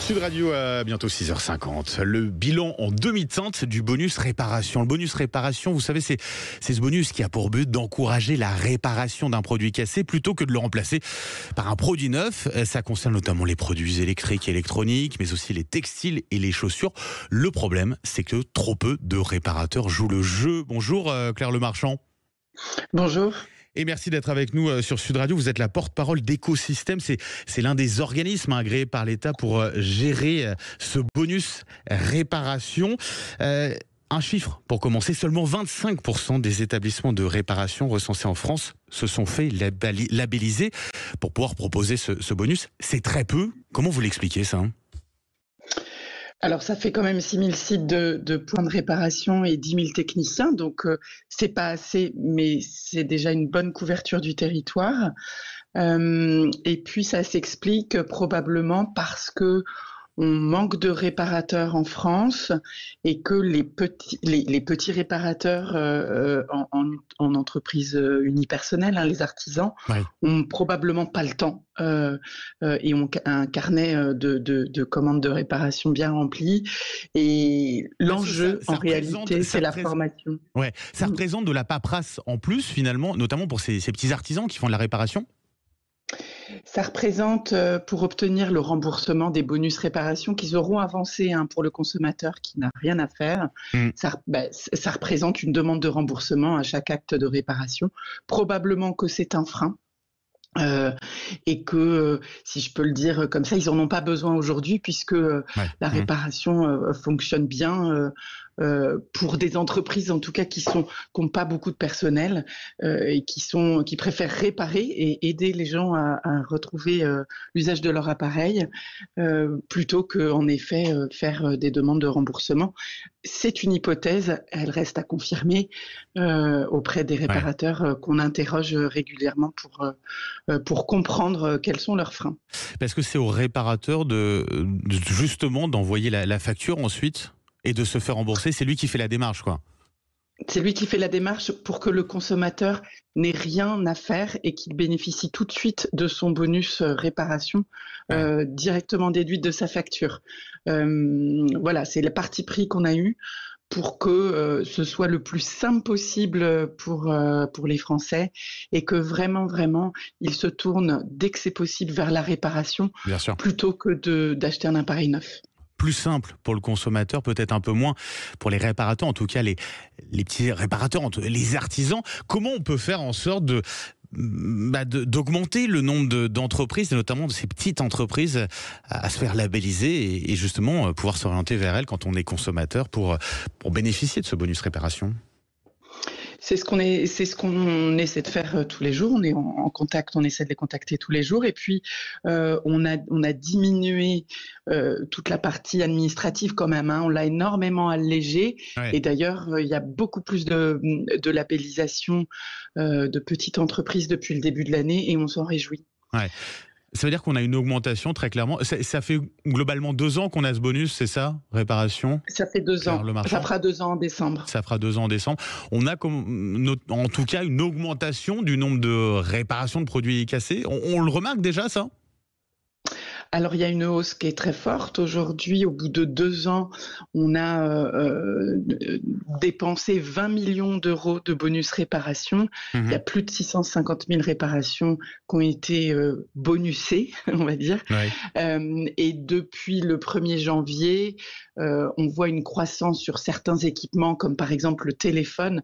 Sud Radio à bientôt 6h50. Le bilan en demi-teinte du bonus réparation. Le bonus réparation, vous savez, c'est ce bonus qui a pour but d'encourager la réparation d'un produit cassé plutôt que de le remplacer par un produit neuf. Ça concerne notamment les produits électriques et électroniques, mais aussi les textiles et les chaussures. Le problème, c'est que trop peu de réparateurs jouent le jeu. Bonjour Claire Lemarchand. Bonjour. Et merci d'être avec nous sur Sud Radio. Vous êtes la porte-parole d'Écosystème. C'est l'un des organismes agréés par l'État pour gérer ce bonus réparation. Un chiffre pour commencer, seulement 25% des établissements de réparation recensés en France se sont fait labelliser pour pouvoir proposer ce bonus. C'est très peu. Comment vous l'expliquez ça ? Alors, ça fait quand même 6000 sites de points de réparation et 10 000 techniciens. Donc, c'est pas assez, mais c'est déjà une bonne couverture du territoire. Et puis, ça s'explique probablement parce que on manque de réparateurs en France et que les petits réparateurs en entreprise unipersonnelle, les artisans, ont probablement pas le temps et ont un carnet de commandes de réparation bien rempli. Et l'enjeu, en réalité, c'est la formation. Ouais, ça représente de la paperasse en plus, finalement, notamment pour ces petits artisans qui font de la réparation. Ça représente, pour obtenir le remboursement des bonus réparation qu'ils auront avancé pour le consommateur qui n'a rien à faire, ça représente une demande de remboursement à chaque acte de réparation. Probablement que c'est un frein. Et que, si je peux le dire comme ça, ils en ont pas besoin aujourd'hui puisque la réparation fonctionne bien pour des entreprises en tout cas qui ont pas beaucoup de personnel et qui préfèrent réparer et aider les gens à retrouver l'usage de leur appareil plutôt que en effet faire des demandes de remboursement. C'est une hypothèse, elle reste à confirmer auprès des réparateurs qu'on interroge régulièrement pour comprendre quels sont leurs freins. Parce que c'est au réparateur justement d'envoyer la facture ensuite et de se faire rembourser. C'est lui qui fait la démarche, quoi. C'est lui qui fait la démarche pour que le consommateur n'ait rien à faire et qu'il bénéficie tout de suite de son bonus réparation directement déduite de sa facture. Voilà, c'est le parti pris qu'on a eu pour que ce soit le plus simple possible pour les Français et que vraiment, ils se tournent dès que c'est possible vers la réparation plutôt que d'acheter un appareil neuf. Plus simple pour le consommateur, peut-être un peu moins pour les réparateurs, en tout cas les petits réparateurs, les artisans. Comment on peut faire en sorte d'augmenter le nombre d'entreprises, et notamment de ces petites entreprises, à se faire labelliser et justement pouvoir s'orienter vers elles quand on est consommateur pour bénéficier de ce bonus réparation ? C'est ce qu'on essaie de faire tous les jours. On est en contact, on essaie de les contacter tous les jours. Et puis, on a diminué toute la partie administrative quand même. On l'a énormément allégé. Ouais. Et d'ailleurs, il y a beaucoup plus de labellisation de petites entreprises depuis le début de l'année et on s'en réjouit. Ouais. Ça veut dire qu'on a une augmentation très clairement. Ça fait globalement 2 ans qu'on a ce bonus, c'est ça, réparation ? Ça fait 2 ans. Ça fera 2 ans en décembre. Ça fera 2 ans en décembre. On a en tout cas une augmentation du nombre de réparations de produits cassés. On le remarque déjà, ça ? Alors, il y a une hausse qui est très forte. Aujourd'hui, au bout de 2 ans, on a dépensé 20 millions d'euros de bonus réparation. Il y a plus de 650 000 réparations qui ont été bonusées, on va dire. Ouais. Et depuis le 1er janvier, on voit une croissance sur certains équipements, comme par exemple le téléphone,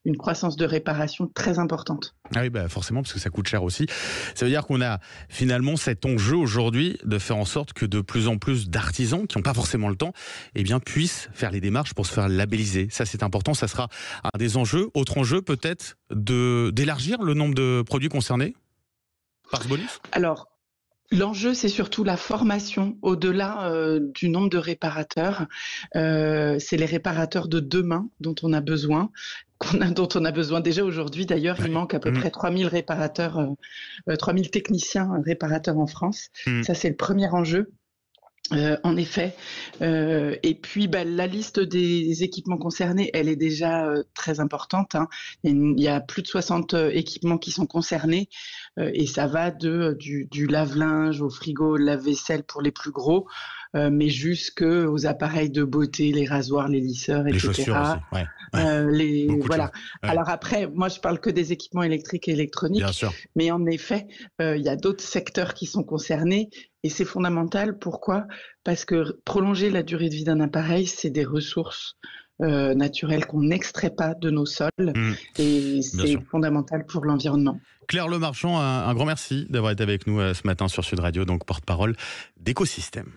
une croissance de réparation très importante. Ah oui, forcément, parce que ça coûte cher aussi. Ça veut dire qu'on a finalement cet enjeu aujourd'hui de faire en sorte que de plus en plus d'artisans qui n'ont pas forcément le temps, puissent faire les démarches pour se faire labelliser. Ça, c'est important. Ça sera un des enjeux. Autre enjeu, peut-être, d'élargir le nombre de produits concernés par ce bonus ? Alors, l'enjeu, c'est surtout la formation au-delà du nombre de réparateurs. C'est les réparateurs de demain dont on a besoin. Dont on a besoin déjà aujourd'hui. D'ailleurs, il manque à peu près 3000 réparateurs, 3000 techniciens réparateurs en France. Ça, c'est le premier enjeu. En effet. Et puis, la liste des équipements concernés, elle est déjà très importante, hein. Il y a plus de 60 équipements qui sont concernés, et ça va du lave-linge au frigo, au lave-vaisselle pour les plus gros, mais jusqu'aux appareils de beauté, les rasoirs, les lisseurs, Les etc. chaussures aussi, ouais. Beaucoup de Voilà. choses. Ouais. Alors après, moi, je parle que des équipements électriques et Bien électroniques, sûr. mais en effet, il y a d'autres secteurs qui sont concernés et c'est fondamental. Pourquoi? Parce que prolonger la durée de vie d'un appareil, c'est des ressources naturelles qu'on n'extrait pas de nos sols et Bien c'est sûr. fondamental pour l'environnement. Claire Lemarchand, un grand merci d'avoir été avec nous ce matin sur Sud Radio, donc porte-parole d'Écosystème.